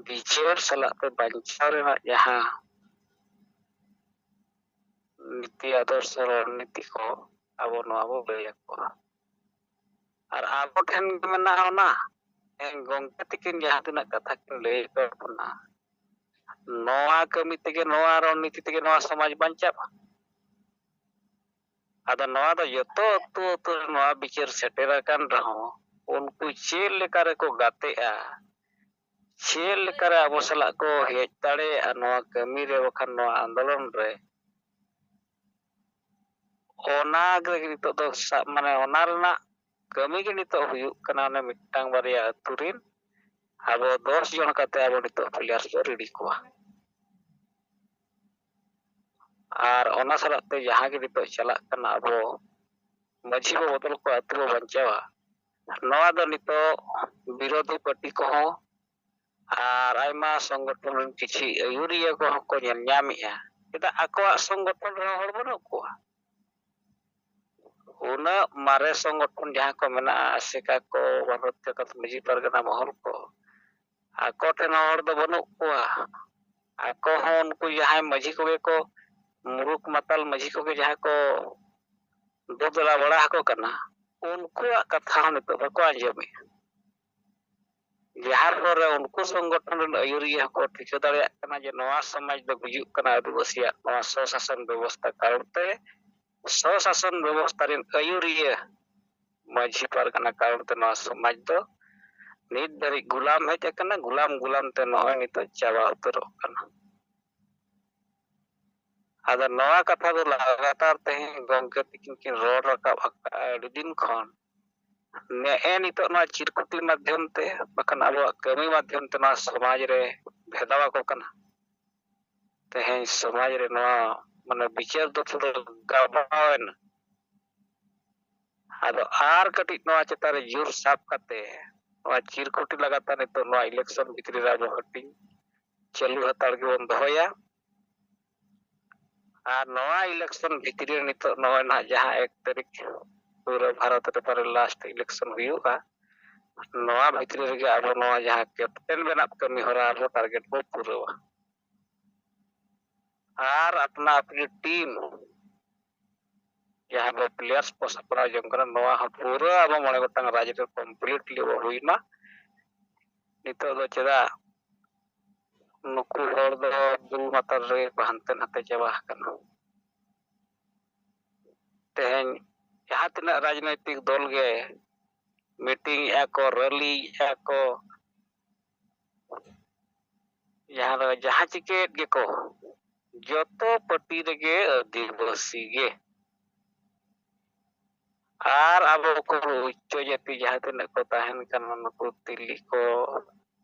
Speaker 3: ᱵᱤᱪᱟᱹᱨ ᱥᱟᱞᱟᱜ ᱛᱮ ᱵᱟᱧᱪᱟᱣ ᱨᱮᱱᱟᱜ ᱡᱟᱦᱟᱸ ᱱᱤᱛᱤ ᱟᱫᱚᱨᱥᱚ ᱨᱚᱲᱱᱤᱛᱤ ᱠᱚ ᱟᱵᱚ ᱱᱚᱣᱟ ᱵᱚ ᱞᱟᱹᱭ ᱟᱠᱚᱣᱟ। ᱟᱨ ᱟᱵᱚ ᱴᱷᱮᱱ ᱜᱮ ᱢᱮᱱᱟᱜᱼᱟ ᱚᱱᱟ ᱜᱚᱢᱠᱮ ᱛᱤᱠᱤᱱ ᱡᱟᱦᱟᱸ ᱛᱤᱱᱟᱹᱜ ᱠᱟᱛᱷᱟ ᱠᱤᱱ ᱞᱟᱹᱭ ᱟᱠᱟᱫ ᱵᱚᱱᱟ, ᱱᱚᱣᱟ ᱠᱟᱹᱢᱤ ᱛᱮᱜᱮ, ᱱᱚᱣᱟ ᱨᱚᱲᱱᱤᱛᱤ ᱛᱮᱜᱮ ᱱᱚᱣᱟ ᱥᱚᱢᱟᱡᱽ ᱵᱟᱧᱪᱟᱜᱼᱟ। ᱟᱫᱚ ᱱᱚᱣᱟ ᱫᱚ ᱡᱚᱛᱚ ᱟᱹᱛᱩ ᱟᱹᱛᱩ ᱨᱮ ᱱᱚᱣᱟ ᱵᱤᱪᱟᱹᱨ ᱥᱮᱴᱮᱨ ᱟᱠᱟᱱ ᱨᱮᱦᱚᱸ ᱩᱱᱠᱩ ᱪᱮᱫ ᱞᱮᱠᱟ ᱨᱮᱠᱚ ᱜᱟᱛᱮᱜᱼᱟ, ᱪᱮᱫ ᱞᱮᱠᱟᱨᱮ ᱟᱵᱚ ᱥᱟᱞᱟᱜ ᱠᱚ ᱦᱮᱡ ᱫᱟᱲᱮᱭᱟᱜᱼᱟ ᱱᱚᱣᱟ ᱠᱟᱹᱢᱤ ᱨᱮ ᱵᱟᱠᱷᱟᱱ ᱱᱚᱣᱟ ᱟᱱᱫᱳᱞᱚᱱ ᱨᱮ, ᱚᱱᱟ ᱜᱮ ᱱᱤᱛᱚᱜ ᱫᱚ ᱢᱟᱱᱮ ᱚᱱᱟ ᱨᱮᱱᱟᱜ ᱠᱟᱹᱢᱤ ᱜᱮ ᱱᱤᱛᱚᱜ ᱦᱩᱭᱩᱜ ᱠᱟᱱᱟ। ᱚᱱᱮ ᱢᱤᱫᱴᱟᱝ ᱵᱟᱨᱭᱟ ᱟᱹᱛᱩ ᱨᱤᱱ ᱟᱵᱚ 10 ᱡᱚᱱ ᱠᱟᱛᱮ ᱟᱵᱚ ᱱᱤᱛᱚᱜ ᱯᱞᱮᱭᱟᱨᱥ ᱵᱚ ᱨᱮᱰᱤ ᱠᱚᱣᱟ। ᱟᱨ ᱚᱱᱟ ᱥᱟᱞᱟᱜ ᱛᱮ ᱡᱟᱦᱟᱸ ᱜᱮ ᱱᱤᱛᱚᱜ ᱪᱟᱞᱟᱜ ᱠᱟᱱᱟ, ᱟᱵᱚ ᱢᱟᱺᱡᱷᱤ ᱵᱚ ᱵᱚᱫᱚᱞ ᱠᱚᱣᱟ, ᱟᱹᱛᱩ ᱵᱚ ᱵᱟᱧᱪᱟᱣᱟ, ᱱᱚᱣᱟ ᱫᱚ ᱱᱤᱛᱚᱜ ᱵᱤᱨᱳᱫᱷᱤ ᱯᱟর্টি ᱠᱚᱦᱚᱸ ᱟᱨ ᱟᱭᱢᱟ ᱥᱚᱝᱜᱚᱴᱷᱚᱱ ᱨᱮᱱ ᱠᱤᱪᱷᱤ ᱟᱹᱭᱩᱨᱤᱭᱟᱹ ᱠᱚᱦᱚᱸ ᱠᱚ ᱧᱮᱞ ᱧᱟᱢᱮᱜᱼᱟ। ᱪᱮᱫᱟᱜ ᱟᱠᱚᱣᱟᱜ ᱥᱚᱝᱜᱚᱴᱷᱚᱱ ᱨᱮᱦᱚᱸ ᱦᱚᱲ ᱵᱟᱹᱱᱩᱜ ᱠᱚᱣᱟ। ᱩᱱᱟᱹᱜ ᱢᱟᱨᱮ ᱥᱚᱝᱜᱚᱴᱷᱚᱱ ᱡᱟᱦᱟᱸ ᱠᱚ ᱢᱮᱱᱟᱜᱼᱟ, ᱟᱥᱮᱠᱟ ᱠᱚ, ᱵᱷᱟᱨᱚᱛ ᱡᱟᱠᱟᱛ ᱢᱟᱺᱡᱷᱤ ᱯᱟᱨᱜᱟᱱᱟ ᱢᱚᱦᱚᱞ ᱠᱚ, ᱟᱠᱚ ᱴᱷᱮᱱ ᱦᱚᱲ ᱫᱚ ᱵᱟᱹᱱᱩᱜ ᱠᱚᱣᱟ। ᱟᱠᱚ ᱦᱚᱸ ᱩᱱᱠᱩ ᱡᱟᱦᱟᱸᱭ ᱢᱟᱺᱡᱷᱤ ᱠᱚᱜᱮ ᱠᱚ, ᱢᱩᱨᱩᱠ ᱢᱟᱛᱟᱞ ᱢᱟᱺᱡᱷᱤ ᱠᱚᱜᱮ ᱡᱟᱦᱟᱸᱭ ᱠᱚ ᱫᱩᱫᱽᱞᱟ ᱵᱟᱲᱟ ᱟᱠᱚ ᱠᱟᱱᱟ, ᱩᱱᱠᱩᱣᱟᱜ ᱠᱟᱛᱷᱟ ᱦᱚᱸ ᱱᱤᱛᱚᱜ ᱵᱟᱠᱚ ᱟᱸᱡᱚᱢᱮᱜᱼᱟ। ᱡᱟᱦᱟᱸ ᱯᱚᱨᱮ ᱩᱱᱠᱩ ᱥᱚᱝᱜᱚᱴᱷᱚᱱ ᱨᱮᱱ ᱟᱹᱭᱩᱨᱤᱭᱟᱹ ᱦᱚᱸᱠᱚ ᱴᱷᱤᱠᱟᱹ ᱫᱟᱲᱮᱭᱟᱜ ᱠᱟᱱᱟ ᱡᱮ ᱱᱚᱣᱟ ᱥᱚᱢᱟᱡᱽ ᱫᱚ ᱜᱩᱡᱩᱜ ᱠᱟᱱᱟ ᱟᱹᱫᱤᱵᱟᱹᱥᱤᱭᱟᱜ ᱱᱚᱣᱟ ᱥᱚᱼᱥᱟᱥᱚᱱ ᱵᱮᱵᱚᱥᱛᱷᱟ ᱠᱟᱨᱚᱱ ᱛᱮ। ᱥᱚᱼᱥᱟᱥᱚᱱ ᱵᱮᱵᱚᱥᱛᱷᱟ ᱨᱮᱱ ᱟᱹᱭᱩᱨᱤᱭᱟᱹ ᱢᱟᱺᱡᱷᱤ ᱯᱟᱨᱜᱟᱱᱟ ᱠᱟᱨᱚᱱ ᱛᱮ ᱱᱚᱣᱟ ᱥᱚᱢᱟᱡᱽ ᱫᱚ ᱱᱤᱛ ᱫᱷᱟᱹᱨᱤᱡ ᱜᱩᱞᱟᱢ ᱦᱮᱡ ᱟᱠᱟᱱᱟ। ᱜᱩᱞᱟᱢ ᱛᱮ ᱱᱚᱜᱼᱚᱭ ᱱᱤᱛᱚᱜ ᱪᱟᱵᱟ ᱩᱛᱟᱹᱨᱚᱜ ᱠᱟᱱᱟ। ᱟᱫᱚ ᱱᱚᱣᱟ ᱠᱟᱛᱷᱟ ᱫᱚ ᱞᱟᱜᱟᱛᱟᱨ ᱛᱮᱦᱮᱧ ᱜᱚᱢᱠᱮ ᱛᱤᱠᱤᱱ ᱠᱤᱱ ᱨᱚᱲ ᱨᱟᱠᱟᱵ ᱟᱠᱟᱫᱼᱟ ᱟᱹᱰᱤ ᱫᱤᱱ ᱠᱷᱚᱱ। ᱱᱮᱜᱼᱮ ᱱᱤᱛᱚᱜ ᱱᱚᱣᱟ ᱪᱤᱨᱠᱩᱴᱤ ᱢᱟᱫᱽᱫᱷᱚᱢ ᱛᱮ ᱵᱟᱠᱷᱟᱱ ᱟᱵᱚᱣᱟᱜ ᱠᱟᱹᱢᱤ ᱢᱟᱫᱽᱫᱷᱚᱢ ᱛᱮ ᱱᱚᱣᱟ ᱥᱚᱢᱟᱡᱽ ᱨᱮ ᱵᱷᱮᱫᱟᱣ ᱟᱠᱚ ᱠᱟᱱᱟ। ᱛᱮᱦᱮᱧ ᱥᱚᱢᱟᱡᱽ ᱨᱮ ᱱᱚᱣᱟ ᱢᱟᱱᱮ ᱵᱤᱪᱟᱹᱨ ᱫᱚ ᱯᱩᱨᱟᱹ ᱜᱟᱵᱟᱣᱮᱱᱟ। ᱟᱫᱚ ᱟᱨ ᱠᱟᱹᱴᱤᱡ ᱱᱚᱣᱟ ᱪᱮᱛᱟᱱ ᱨᱮ ᱡᱳᱨ ᱥᱟᱵ ᱠᱟᱛᱮ ᱱᱚᱣᱟ ᱪᱤᱨᱠᱩᱴᱤ ᱞᱟᱜᱟᱛᱟᱨ ᱱᱤᱛᱚᱜ ᱱᱚᱣᱟ ᱤᱞᱮᱠᱥᱚᱱ ᱵᱷᱤᱛᱨᱤ ᱨᱮ ᱟᱵᱚ ᱦᱟᱹᱴᱤᱧ ᱪᱟᱹᱞᱩ ᱦᱟᱛᱟᱲ ᱜᱮᱵᱚᱱ ᱫᱚᱦᱚᱭᱟ। ᱟᱨ ᱱᱚᱣᱟ ᱤᱞᱮᱠᱥᱚᱱ ᱵᱷᱤᱛᱨᱤ ᱨᱮ ᱱᱤᱛᱚᱜ ᱱᱚᱜᱼᱚᱭ ᱱᱟᱦᱟᱜ ᱡᱟᱦᱟᱸ 1 ᱛᱟᱹᱨᱤᱠᱷ ᱯᱩᱨᱟᱹ ᱵᱷᱟᱨᱚᱛ ᱨᱮ ᱯᱟᱨᱮ ᱞᱟᱥᱴ ᱤᱞᱮᱠᱥᱚᱱ ᱦᱩᱭᱩᱜᱼᱟ, नोआ भितरी रगे आबो नोआ जहां कैप्टन बेनाब कमी हरा आबो टारगेट बो पूरावा और अपना अपनी टीम जहां बो प्लेयर्स को सपरा जंकरा नोआ हा पूरा आबो मने गोटांग राज रे कंप्लीटली बो हुइमा नितो दो चेदा नुकु हर दो बुल मातर रे हनते नाते चाबा हकना तेहें जहां तिना राजनैतिक दल गे मीटिंग एको रैली एको जहां चिकेट गेको जोतो पार्टी रेगे आदिवासी गे और अब को उच्च जाति जहां तिना को ताहन कना नुकु तिली को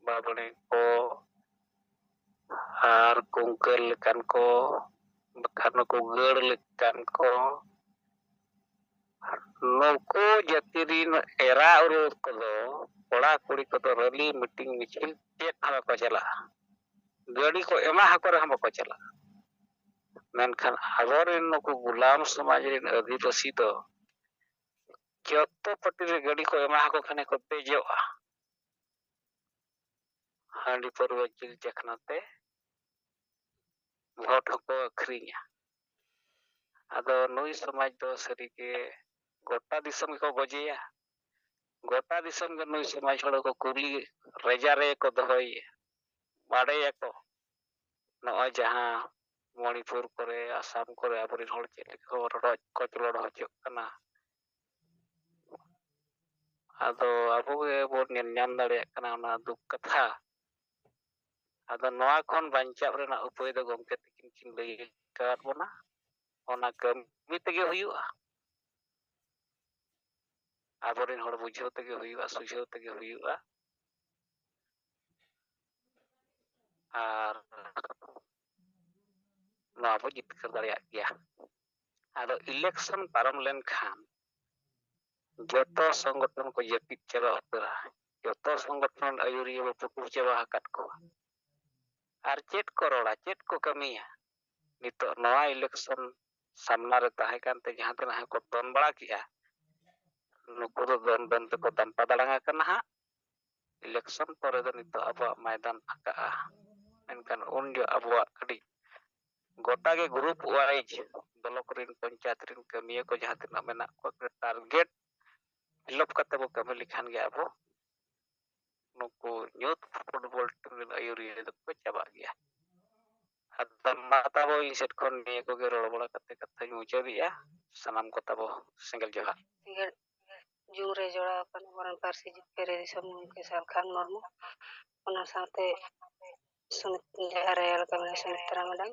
Speaker 3: बाबणे को और कुंकल लेकान को बखान को गड़ लेकान को नुकु जाति रिन एरा उरु को दो कोड़ा कुड़ी को दो रैली मीटिंग मिचिल चेत हवा को चला गाड़ी को एमा हको रे हम को चला मेनखान आगोरिन नुकु गुलाम समाज रिन आदिवासी दो जोतो पार्टी रे गाड़ी को एमा हको खाने को देजोआ हांडी परवा जिल जखनाते भोट हको अखरिया आदो नुई समाज दो सरी के गोटा दिसम को गजेया गोटा दिसम के नुई समाज हड़ को कुली रेजा रे को दोहई बाड़े को न जहां मणिपुर करे आसाम करे आबरिन हड़ चेले को रड़ को चलड़ हजो कना आदो अबो गे बो नेन्याम दाड़े कना ना दुख कथा आदो नोआ खन बांचा रेना उपाय दो गमके तकिन किन लई काट बोना ओना कमी तेगे हुयुआ आबरिन हड़ बुझाव तेगे हुयुआ सुझाव तेगे हुयुआ और नोआ बो जितकर दाड़िया गया आदो इलेक्शन पारम लेन खान जोतो संगठन को जपित चला उतरा जोतो संगठन आयुरिया बो पुटु चबा हकाट को और चेट को रोड़ा चेट को कमिया नितो नोआ इलेक्शन सामना रे ताहे कानते जहां तना को दोन बड़ा किया नुकु दो दोन दोन ते को दंपा दड़ंगा कना हा इलेक्शन परे दो नितो अब मैदान फाका मेनकान उन जो अब अड़ी गोटा के ग्रुप वाइज ब्लॉक रिन पंचायत रिन कमिया को जहां तना मेना को टारगेट फिलअप करते बो कमी लिखान गया अब नुकु यूथ फुटबॉल टीम आयुरिया दो को चाबा गया माता बो सेट खन निये को गे रोड़ बड़ा कते कथा मुचा बिया सनाम को तबो सिंगल जोहार
Speaker 4: सिंगल जुरे जोड़ा अपन वरन पारसी जिपेरे दिसम के सालखान मर्मू ओना साथे सुमित जहरेल कमले सुमित्रा मैडम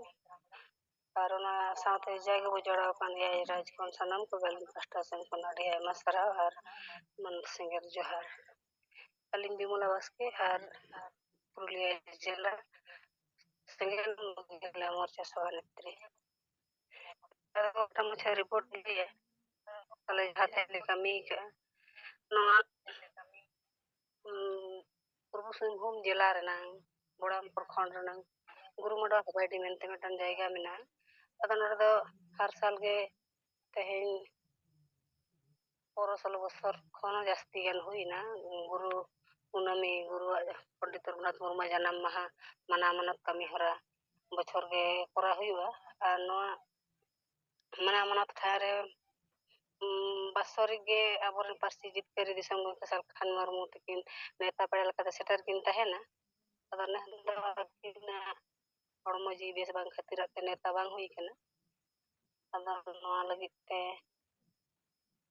Speaker 4: और ओना साथे जायगा बो जोड़ा अपन या राज कोन सनम को गलिन पास्टा सेन कोन अडी आयमा सरा और मन सिंगल जोहार अलिन बिमला बास्के और पुरुलिया जिला सिंगल जिला मोर्चा सभानेत्री और मुझे रिपोर्ट दी है कल हाथे कमी का नोआ पूर्व सिंहभूम जिला रेनांग बोड़ाम प्रखंड रेनांग गुरुमडा हबाइडी मेनते मिटन जायगा मेना अदो नोडे दो हर साल गे तेहेन 16 बছর खन जास्ती गान हुईना गुरु कुनामी गुरु पंडित रघुनाथ मुर्मू जन्म माहा मना मनत कमी हरा बछर गे करा हुआ और नोआ मना मनत थारे बसरी गे आबोरन पारसी जितकेरी दिसम के सालखान मर्मू तकिन नेता पेड़ लका सेटर किन तहेना अदो ने किना हड़मो जी बेस बांग खातिर ते नेता बांग हुई कना अदो नोआ लगिते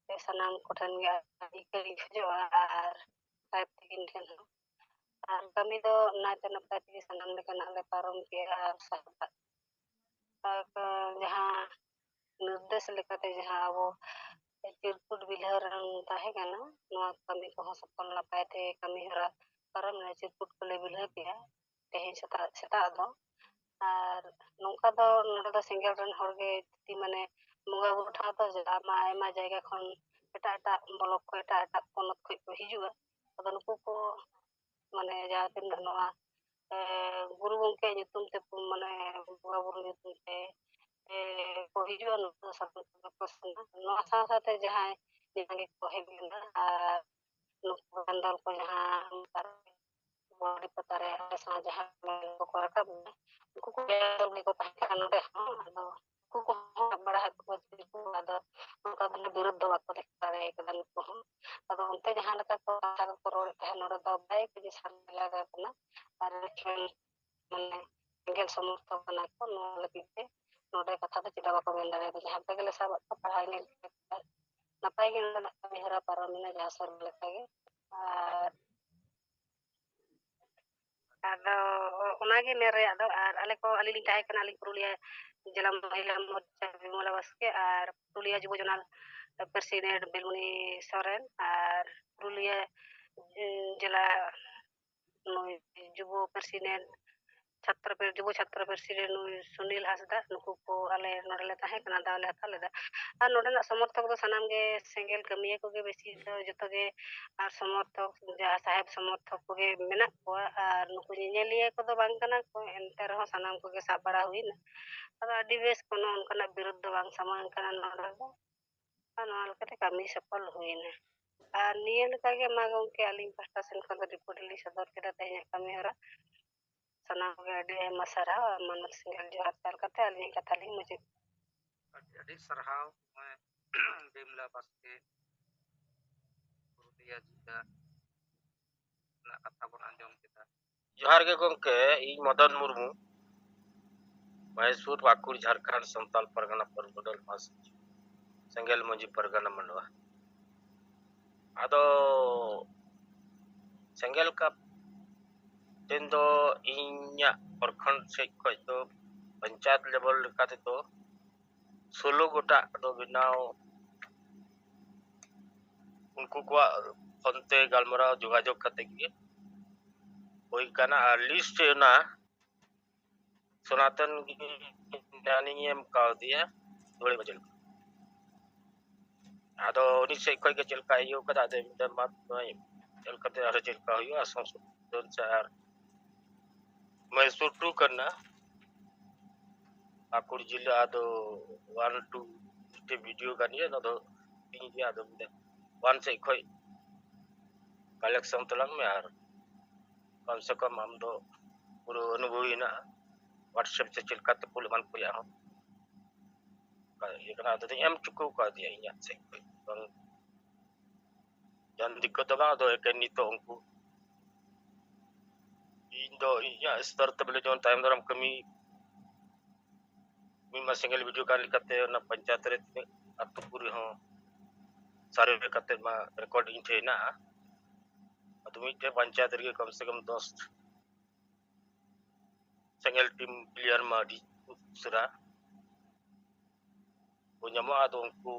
Speaker 4: सनाम कोठन गे इकरी खजो और साहेब तकिन ठन और कमी दो नाते नपता तकी सनाम लेकना ले पारम के और साहब जहां निर्देश लेकाते जहां अब चिरकुट बिलहर ताहे कना नोआ कमी को सफल नपाय ते कमी हरा परम ने चिरकुट को ले बिलह किया तेहे सेता दो और नोका दो नोडे दो सिंगल रन हरगे ती माने मुगा उठा तो जामा आयमा जायगा खन एटा एटा ब्लॉक को एटा एटा पोनत को हिजुआ अदो नुकु को माने जा तिन नोआ गुरु गंके nyutum te माने बुआ बुरु nyutum te को हिजुआ नुकु सब को नोआ साथे जहां निगे को हेबिना नुकु दल को जहाँ बॉडी पता रे सा जहाँ को रकब उनको को दल को ताहे नोडे आदो को बड़ा को आदो उनका बने विरुद्ध दो बात देखता रे एकदम को आदो उनते जहाँ लगा को कथा को रोड ताहे नोडे दो बाइक के सामने लगा करना और माने एंगल समर्थक बना को नो लगे नोडे कथा तो चिता बाको बेन दारे जहाँ पे गेले सब पढ़ाई ने नपाय के ना कमी हरा पारमिना जहाँ सर लेके ᱟᱫᱚ ᱚᱱᱟᱜᱮ ᱱᱮ ᱨᱮ ᱟᱫᱚ ᱟᱨ ᱟᱞᱮ ᱠᱚ ᱟᱹᱞᱤᱧ ᱞᱤᱧ ᱛᱟᱦᱮᱸ ᱠᱟᱱᱟ ᱟᱹᱞᱤᱧ ᱯᱩᱨᱩᱞᱤᱭᱟᱹ ᱡᱮᱞᱟ ᱢᱚᱦᱤᱞᱟ ᱢᱳᱨᱪᱟ ᱵᱤᱢᱚᱞᱟ ᱵᱟᱥᱠᱮ ᱟᱨ ᱯᱩᱨᱩᱞᱤᱭᱟᱹ ᱡᱩᱵᱚ ᱡᱚᱱᱟᱞ ᱯᱨᱮᱥᱤᱰᱮন্ট বেলমুনি সরেন আর পুরুলিয়া জেলা যুব প্রেসিডেন্ট যুব ছাত্র প্রেসিডেন্ট সুনীল হাসদা नुकु को आले नोडले ताहे कना दावले हता लेदा और नोडना समर्थक दो सनाम गे सेंगेल कमिया को गे बेसी तो जतो गे और समर्थक जहाँ साहेब समर्थक को गे मेना को और नुकु निनेलिया को दो बांग कना को एंते रहो सनाम को गे साब बड़ा हुई ना अब आदि बेस कोनो उनकना विरुद्ध बांग समान कना नोडल दो और नोडल कते कमी सफल हुई ना और नियल का गे मा गंके आलिंग पास्टा सेन खन रिपोर्ट ली सदर केदा तेहे कमी हरा सनाम गे अडी मसरा मनोज सिंह जोहार चाल कते आलिंग कथा ली मुझे
Speaker 2: अड़ी सरहाव मैं बिमला बास्के पुरुलिया जिला ना कथा बन आंजम केदा
Speaker 5: जोहार के गोंके इन मदन मुर्मू मैसूर पाकुड़ झारखंड संताल परगना परगोडल मास सेंगेल मंजी परगना मंडवा आदो सेंगेल का दिन दो इन्या प्रखंड से कोई तो पंचायत लेवल काते तो 16 गोटा दो बिनाव उनको को फनते गालमरा जोगाजोग करते की कोई काना लिस्ट ना सनातन नानी एम का दिया दोले बजल आदो उनी से कोई के चलका यो कदा दे मत नहीं चल करते हर चलका हो असं दोन चार मैसूर टू करना पाकुड़ जिला आदो 1 2 ते वीडियो गानिए न दो तीन के आदो 1 से कोई कलेक्शन तलंग में यार कम से कम हम दो पूरा अनुभवी ना व्हाट्सएप से चिलका तो पुल मन पुया हो ये कना तो एम चुको का दिया इया से कोई जन दिक्कत बा दो एक नितो उनको इंदो इया स्तर तबले जोन टाइम दरम कमी मिमा सिंगल वीडियो का लिखते ना पंचायत रे अत पूरी हो सारे कते मा रिकॉर्डिंग थे ना अदमी के पंचायत रे कम से कम 10 सिंगल टीम प्लेयर मा दी सुरा punyamo ado uनको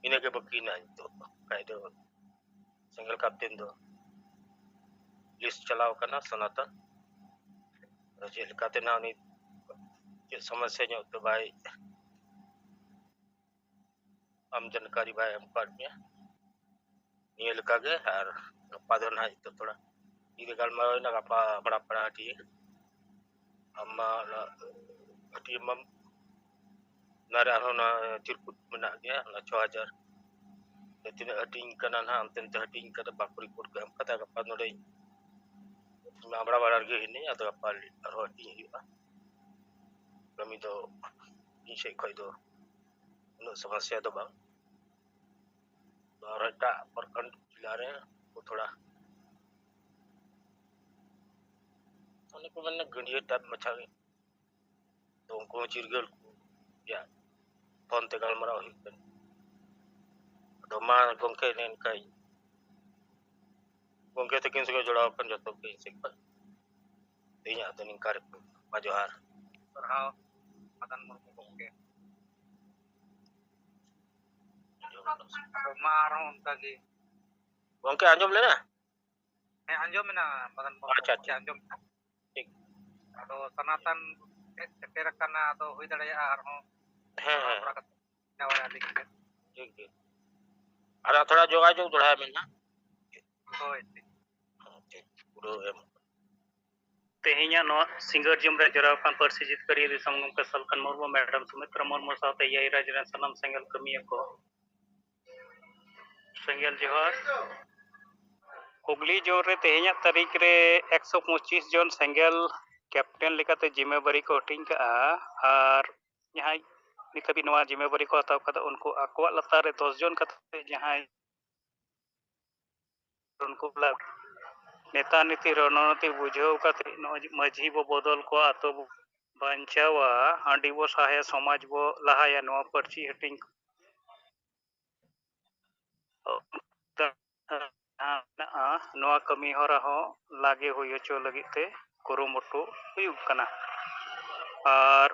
Speaker 5: ine ke bakina तो kai do सिंगल कैप्टन दो लिस्ट चलाओ करना सनातन जेल काते ना उनी समस्या जो तो भाई हम जानकारी भाई हम कार्ड में नियल का गे और पादन है तो थोड़ा ये गाल में ना apa बड़ा बड़ा टी हम टी मम नारे ना चिरकुट मना गया ना 6000 तीन हटिंग करना ना अंतिम हटिंग कर बाप रिपोर्ट के हम कथा गप्पा नोडे ना बड़ा बड़ा गे हिनी अतो गप्पा और हटिंग हुआ कमी तो इसे कोई दो नो समस्या तो बा और हटा प्रखंड जिला रे वो थोड़ा उन्हें को मैंने गंडिया टाइप मचा गए तो उनको चिरगल या फोन ते गालमरा हुई तो मां गोंके ने kai गोंके तकिन से जोड़ाव कर जतो के से इया तो निकार मा जोहार
Speaker 2: सरहाव मदन मुर्मू गोंके मारो उनका की
Speaker 5: गोंके आंजम लेना
Speaker 2: मैं अंजम ना मदन मुर्मू
Speaker 5: अच्छा
Speaker 2: अंजम
Speaker 5: ठीक
Speaker 2: आदो सनातन सेटेर करना आदो हुई दड़या आर हो
Speaker 5: हां
Speaker 2: नवरा दिखे
Speaker 5: ठीक ठीक अरे थोड़ा जोगाजोग जोड़ा है ना
Speaker 2: होय
Speaker 5: पूरा एम
Speaker 6: तेहिया नो सिंगर जिम रे जरा kan परसी जितकरी दिसम गमके सलकन मुर्मू मैडम सुमित्रा मुर्मू साथे यही राजन सनम सेंगल कमिया को सेंगल जोहार हुगली जोन रे तेहेኛ तारीख रे 125 जन सेंगेल कैप्टन लेकाते जिम्मेवारी को हटिंग का और जहां नित हाबी नवा जिम्मेवारी को हताव कदा उनको आकवा लतार रे 10 जन कते जहां उनको नेता नीति रणनीति बुझाव कते माझी बो बदल को आतो बांचावा हांडी बो साहे समाज बो लहाया नवा पर्ची हटिंग नवा कमी हरा हो लागे हुई चो लगिते कुरुमुटु हुयुग कना और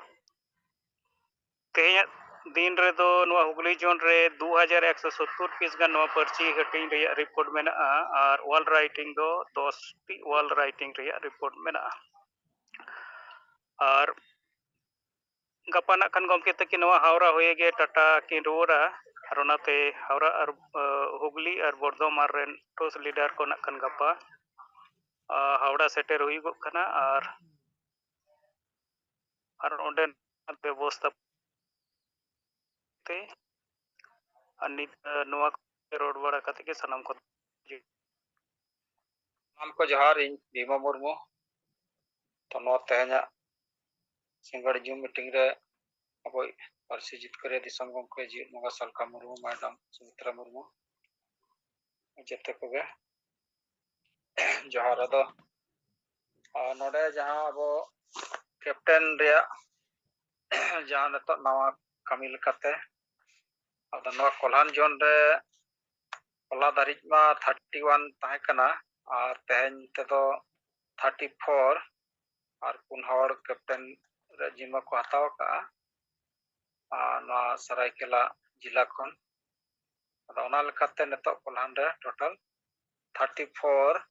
Speaker 6: तेहेኛ दिन रे दो नवा हुगली जोन रे 2170 पीस गान नवा पर्ची हटिंग रे रिपोर्ट मेना और वॉल राइटिंग दो 10 T wall writing ray report मेना और गपाना खान गमके तक नवा हावड़ा होए गे टाटा की रोरा और ओनाते हावड़ा और हुगली और बर्धमान रेन टोस लीडर को नकन गपा हावड़ा सेटर हुई कना और ओंडे व्यवस्था ते अनित नवा रोड बड़ा कते के सनम को
Speaker 2: नाम को जोहार इन भीमा मुर्मू तो नो तेहेኛ सिंगड़ जूम मीटिंग रे अब पार्सी जितकर दिसम गमके जी नगा सलका मुर्मू मैडम सुमित्रा मुर्मू जते को गे जोहार दो नोडे जहां अब कैप्टन रे जहां नतो नवा कमी लकाते अब नवा कोल्हान जोन रे कोला दारिज मा 31 ताहे कना और तेहेñ तेदो 34 और पुन हड़ कैप्टन रे जिम्मा को हताव का सरायकेला जिला खन नितो कोल्हान रे टोटल 34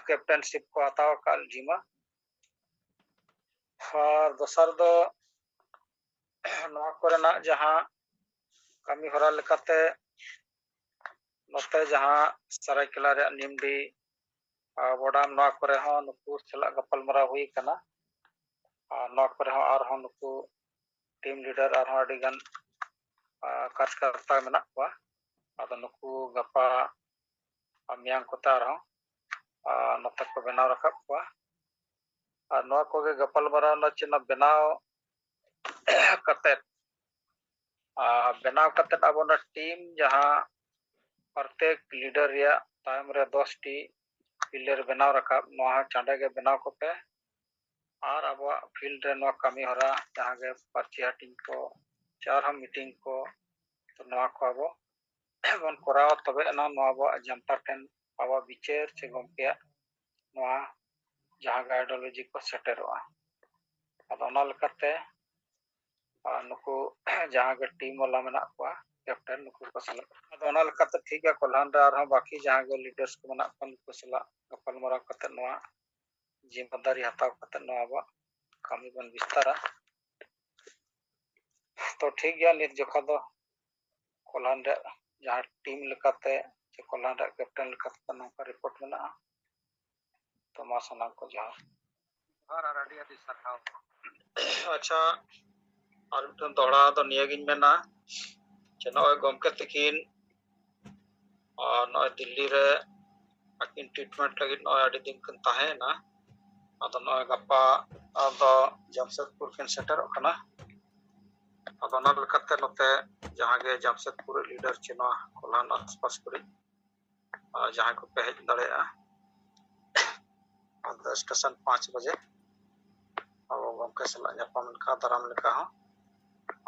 Speaker 2: कैप्टनशिप को हताव का जिम्मा और दोसर दो नवा कोरेना जहां कमी हरा लेकाते नोते जहां सरायकेला रे निमडी बोडाम नवा करे हो नुकु सला गपल मरा हुई कना नवा करे हो आर हो नुकु टीम लीडर आर हो अडिगन कार्यकर्ता मेना को आदो नुकु गपा मियांग को तार हो नोते को बनाव रखा को और नवा को गे गपल मरा न चिना बनाव कते अब ना टीम जहां प्रत्येक लीडर या टाइम रे 10 टी पिलर बनाव रखा नवा चांडे के बनाव को पे और अब फील्ड रे नवा कमी हरा जहां गे पर्ची हटिंग को चार हम मीटिंग को तो नवा को अब बन कराव तबे ना नवा अब जनता टेन अब विचार से गमके नवा जहां गे आइडियोलॉजी को सेटरवा अब ओना लकते नुकु जहां गे टीम वाला मेना को कैप्टन नुकु को सला अब ओना लकते ठीक है कोल्हान रे और बाकी जहां गे लीडर्स को मेना को नुकु सला गपल मरा कते नवा जिम्मेदारी हताव कते नवा अब कमी बन विस्तारा तो ठीक गया नित जोखा दो कोल्हान रे जहां टीम लेकाते जे कोल्हान रे कैप्टन लेकाते नोका रिपोर्ट मेना तो मा सनाम को जोहार और आडी आडी सरहाव अच्छा और मिटन दोड़ा तो नियगिन मेना जे नय गमके तकिन नय दिल्ली रे अकिन ट्रीटमेंट लगी नय आडी दिन कन ताहे ना अदो नय गप्पा अदो जमशेदपुर किन सेटर कना अदो ना लकते नते जहां गे जमशेदपुर लीडर चिना कोल्हान आसपास करे जहां को पे हेज दड़ेया अदो स्टेशन 5 बजे अब गमके सला न्यापाम का दराम लेका हो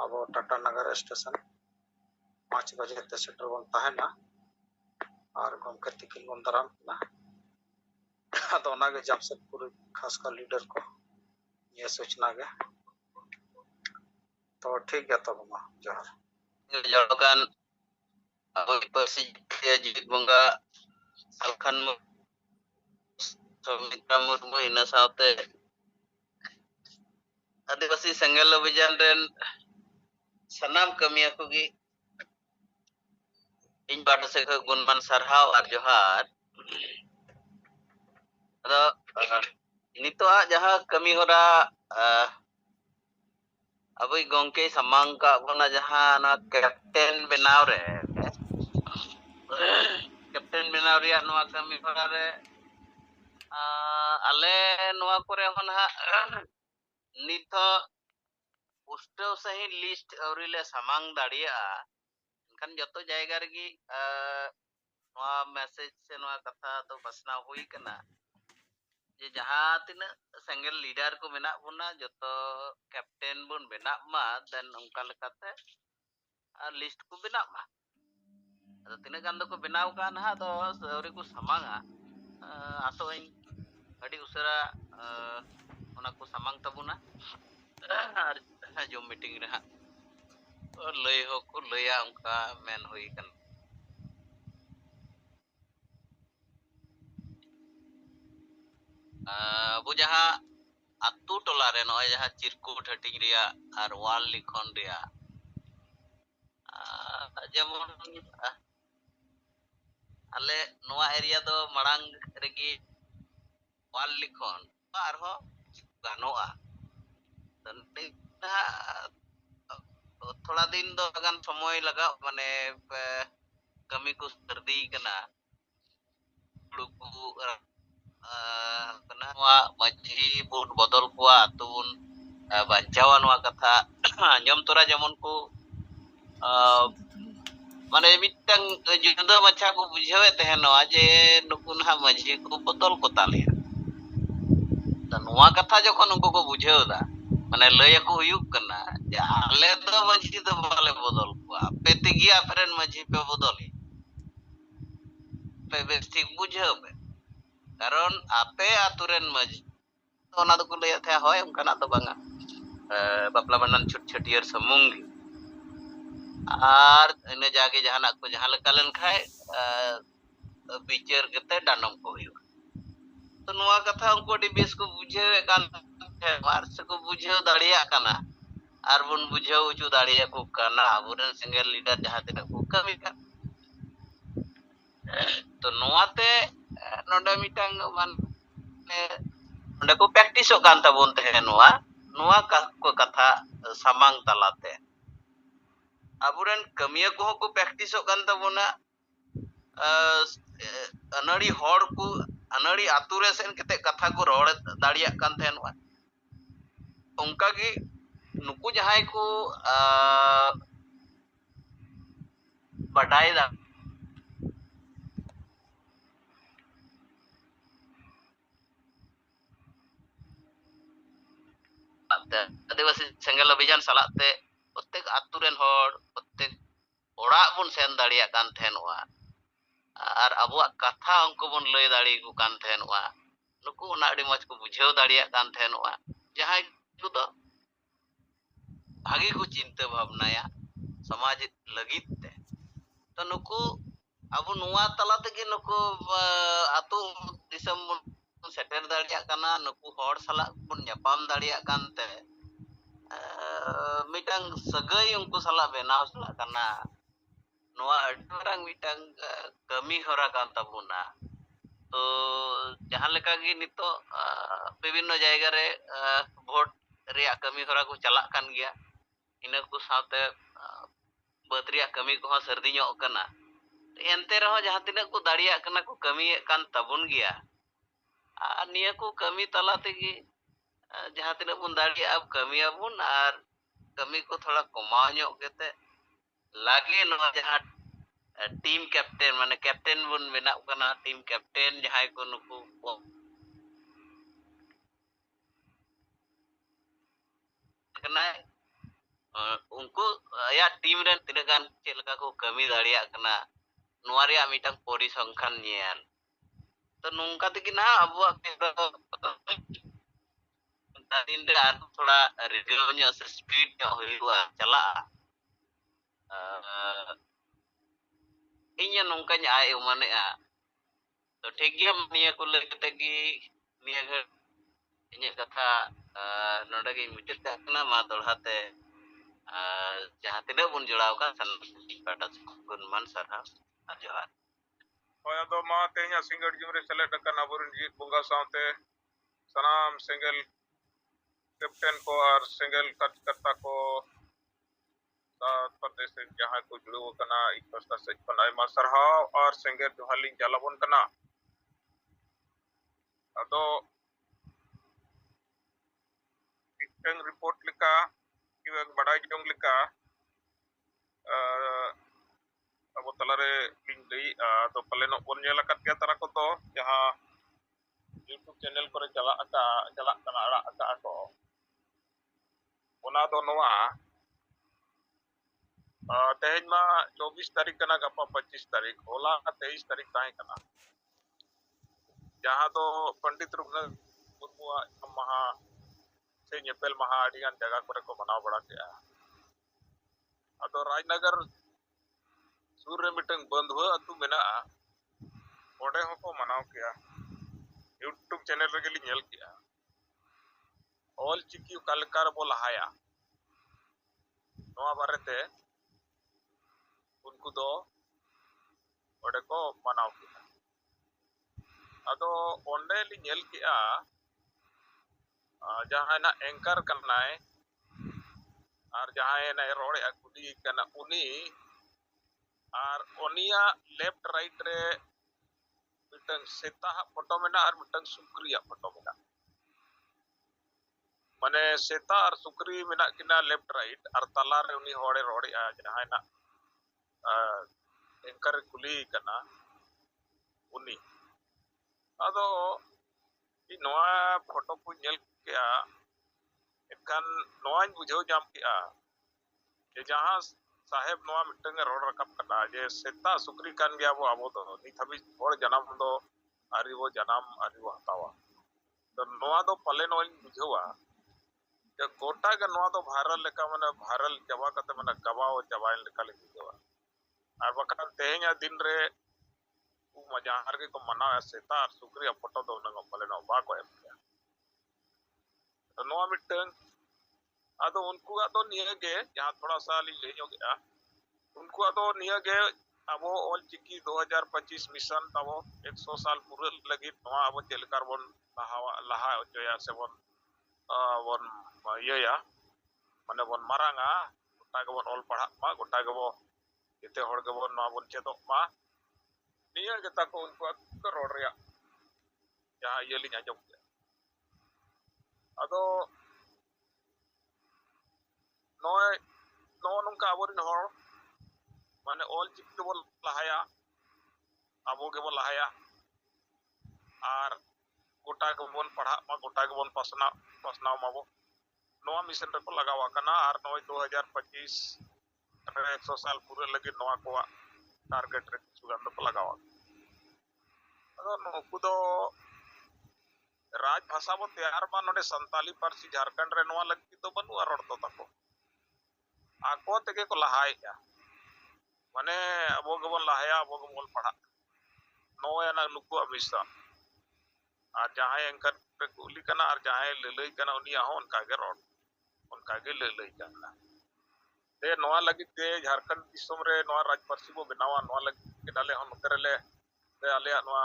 Speaker 2: अब टाटा नगर स्टेशन 5 बजे ते सेटर बन ताहे ना और गमके तिकिन बन दराम ना अदो ना गे जमशेदपुर खास का लीडर को ये सूचना गे तो ठीक है तो मा जोहार
Speaker 3: जड़कान अब पर्सी जीत बंगा सलखान सुमित्रा मुर्मू इन साथे आदिवासी सेंगेल अभियान रेन सनाम कमिया को गी इन बाटा से गुणमान सरहाव और जोहार अदो नितो जहां कमी होरा अब गंके समांग का बना जहां ना कैप्टन बनाव रे कैप्टन बनाव रिया नोआ कमी हरा रे आले नोआ करे हन हा नितो पुष्टव सही लिस्ट अवरिले सामांग दाड़िया एनखान जतो जायगा रगी नोआ मैसेज से नोआ कथा तो बसना हुई कना जे जहाँ तिना सेंगल लीडर को मेना बुना जतो कैप्टन बुन बेना मा देन उनका लेकाते लिस्ट को बेना मा अदो तिना गान दो को बेनाव का ना दो सौरी को समांगा आसो इन अड़ी उसरा ओना को समांग तबुना और जो मीटिंग रहा लय हो को लया उनका मेन हुई कन वो जहाँ अतु टोला रे नय जहाँ चिरकुट हटिंग रिया और वाल लिखन रिया जेमन आले नोआ एरिया दो मड़ांग रेगी वाल लिखन और हो गानोआ थोड़ा दिन दो अगन समय लगा माने कमी को सर्दी कना लुकु कना वा मजी बुन बदल कुआ तुन बांचावा नोआ कथा अंजम तोरा जेमन को माने मिटंग जुदा मच्छा को बुझावे तहनवा जे नुकुन हा मजी को बदल को ताले त नोआ कथा जखन उनको को बुझावदा माने लय को हुयुक कना जे आले तो मजी तो बाले बदल को आपे तिगिया फ्रेंड मजी पे बदली पे बेस्टिक बुझावे कारण आपे आतुरेन मजी तो ना तो को लय था होय उनका तो बांगा बापला बनन छुट छटियर समुंगी आर इन जागे जहाना को जहां लकालन खाए बिचार कते डानम को हुयो तो नोआ कथा उनको डी बेस को बुझे कान मार से को बुझे दाड़िया काना आर बुन बुझे उचु दाड़िया को काना आबुरन सिंगल लीडर जहां तक को कमी का तो नोआ ते नोडा मिटांग माने नोडा को प्रैक्टिस कान तबोन ते नोआ को कथा सामांग तलाते आबुरन कमिया को प्रैक्टिस कान तबोना अनड़ी हड़ को अनड़ी आतुरे सेन कते कथा को रोड़ दाड़िया कान थेनवा उनका की नुकु जहाय को बटाई दा आदिवासी सेंगल अभियान सलाते प्रत्येक आतुरेन हड़ प्रत्येक ओड़ा बुन सेन दाड़िया कान थेनवा और अबुआ कथा उनको बन लय दाड़ी को कान थेनवा नुकु ना अड़ी मज को बुझाव दाड़िया कान थेनवा जहां को तो भागी को चिंता भावनाया समाज लगित ते तो नुकु अब नुआ तला तके नुकु आतु दिसम सेटर दाड़िया काना नुकु हड़ सला बुन न्यापाम दाड़िया कानते मिटांग सगई उनको सला बेनाव सला काना नोआ अडरंग मिटांग कमी होरा कान तबुना तो जहां लेका गी नितो विभिन्न जायगा रे वोट रिया कमी होरा को चला कान गया इना को साथे बतरिया कमी को सर्दी ᱧᱚᱜ कना एनते रहो जहां तिना को दाड़िया कना को कमी कान तबुन गया आ निया को कमी तला तेगी जहां तिना बुन दाड़िया अब कमी अबुन और कमी को थोड़ा कमाव ᱧᱚᱜ केते लागे नो जहां टीम कैप्टन माने कैप्टन बुन मेना कना टीम कैप्टन जहां को नुकु कना उनको या टीम रे तिना गान चेलका को कमी दाड़िया कना नोआ रे मिटन परिसंख्यान नियल तो नोंका तकी ना अब दिन रे आर थोड़ा रेडियो ᱧᱚᱜ से स्पीड ᱧᱚᱜ हुआ चला इnya नोंका आय माने तो ठीक गया निया को लेते की निया घर इnya कथा नोडा के मिटे तकना मा दोड़ाते जहां तिना बुन जोड़ाव का सन काटा गुणमान सरहा जोहार
Speaker 7: होय दो मा तेहया सिंगड़ जुमरे सेलेक्ट करना बुरन जीत बुंगा सावते सनाम सिंगल कैप्टन को और सिंगल कार्यकर्ता को प्रदेश जहाँ को जुड़े कना इ पास्ता से आयमा सरहाव और सेंगेर जोहालिंग चालाबन कना अदो मिटंग रिपोर्ट लिका कि बड़ाई जोंग लिका अब तलारे लिंग लई तो पलेनो बन नेला कत तारा को तो जहाँ यूट्यूब चैनल करे चला कना अड़ा अका को ओना दो नोआ तेज मा 24 तारीख कना गपा 25 तारीख होला 23 तारीख ताहे कना जहाँ तो पंडित रघुनाथ मुर्मू महा से नेपेल महा अडियान जगह करे को मनाव बड़ा के अदो राजनगर सूर रे मिटंग बंधुआ अतु मेना ओडे होको मनाव किया यूट्यूब चैनल रे गेली नेल किया ऑल चिकी कलकार बो लहाया नोआ बारेते उनको दो ओडे को मनाव किया अदो ओंडे ली नेल किया जहाँ ना एंकर करनाय और जहाँ ना रोड़े कुली कना उनी और ओनिया लेफ्ट राइट रे मिटंग सेता फोटो मेना और मिटंग सुक्रिया फोटो मेना माने सेता और सुक्री मेना किना लेफ्ट राइट और तला रे उनी होड़े रोड़े जहाँ ना एंकर कुली कना उनी अदो इ नोआ फोटो को नेल किया एखान नोआ बुझाव जाम किया जे जहाँ साहेब नोआ मिटंग रोड रकब कना जे सेता सुक्री कान गया वो आबो तो नित हबी होड़ जनाम दो आरिवो जनाम आरिवो हतावा तो नोआ दो पले नोआ बुझावा जे गोटा के नोआ दो वायरल लेका माने वायरल जवा कते माने गवाओ जवाइन लेका ले बुझावा और बकन तेहेኛ दिन रे उ मजार के को मना सेता और सुक्री फोटो दो नंग पले नो बा को एम किया तो नोआ मिटंग अदो उनको अदो नियगे जहाँ थोड़ा सा ली ले गया उनको अदो नियगे अब ऑल चिकी 2025 मिशन तब 100 साल पूरे लगी नोआ अब चलकर बन लहा जोया से बन या माने बन मारांगा गोटा के बन ऑल पढ़ा मा गोटा के बो इते होड़ के बन नोआ बन चेदो मा निया गेता को उनको को रोड रे जहाँ ये लिंग आजम अदो नोय नो नुका अबोरिन होड़ माने ऑल चिकी के बोल लहाया अबो के बोल लहाया और गोटा के बोन पढ़ा मा गोटा के बोन पसनाव माबो नोआ मिशन रे को लगावा कना और नोय 2025 100 साल पूरे लगी नोआ को टारगेट रे सुगंध को लगावा अदो नुकु दो राज भाषा बो तैयार बा नोडे संताली पारसी झारखंड रे नोआ लगी तो बनुआ रोड तो तको आको तेगे को लहाया माने अबो के बोन लहाया अबो के बोन पढ़ा नोया ना नुकु अमिसा और जहाँ एंकर पे कुली कना और जहाँ ललई कना उनिया हो उनका के रोड उनका के ललई कना ते नोआ लगी ते झारखंड दिसम रे नोआ राज पारसी बो बनावा नोआ लगी के डाले हम उतरले ते आले नोआ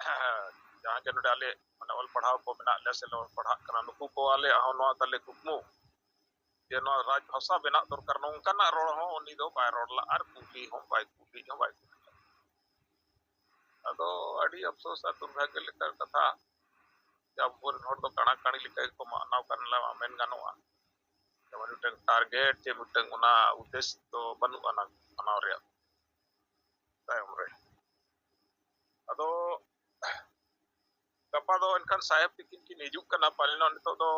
Speaker 7: जहाँ के नोडे आले माने ऑल पढ़ाव को बना ले से ऑल पढ़ा कना नुकु को आले हो नोआ तले कुकमु जे नोआ राज भाषा बना दरकार नोंकाना रोड हो उनी दो बाय रोड ला और कुली हो बाय अदो अड़ी अफसोस आ दुर्भाग्य लेकर कथा जब बोल हर दो कणा कणी लिखा को मानव करला मेन गानोआ जब मिटंग टारगेट जे मिटंग उना उद्देश्य तो बनु अना मानव रे तायम रे अदो गपा दो इनखान साहेब तिकिन की निजुक कना पालनो नितो दो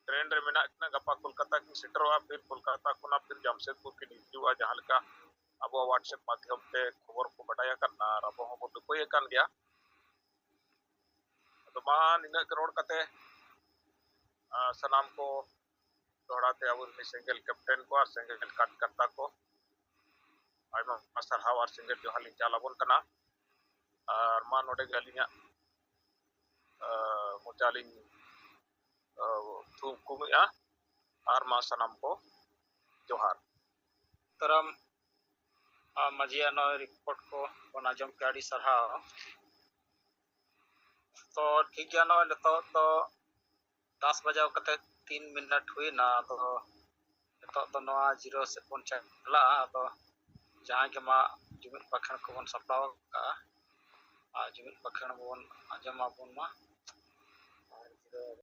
Speaker 7: ट्रेन रे मेना कना गपा कोलकाता की सेटरवा फिर कोलकाता कोना फिर जमशेदपुर की निजुआ जहां लका अब व्हाट्सएप माध्यम से खबर को बटाया करना अब हम दुपय कान गया तो मा निना करोड़ कते सनाम को दोहराते अब सिंगल कैप्टन को और सिंगल कार्यकर्ता को आयमा सरहाव और सिंगल जो हालिंग चालाबन कना और मा नोडे गलिया मोचालिंग थूम कुमिया और मा सनाम को जोहार तरम मजिया नो रिपोर्ट को बना जम के आड़ी सरहाव तो ठीक गया नो तो 10 बजाव कते 3 मिनट हुई ना तो
Speaker 2: नितोग दो नवा जिरो से बन चला आदो जहां के मा जुमिद बाखण को बन सप्लाव का आ जुमिद बाखण बन आजमा बन मा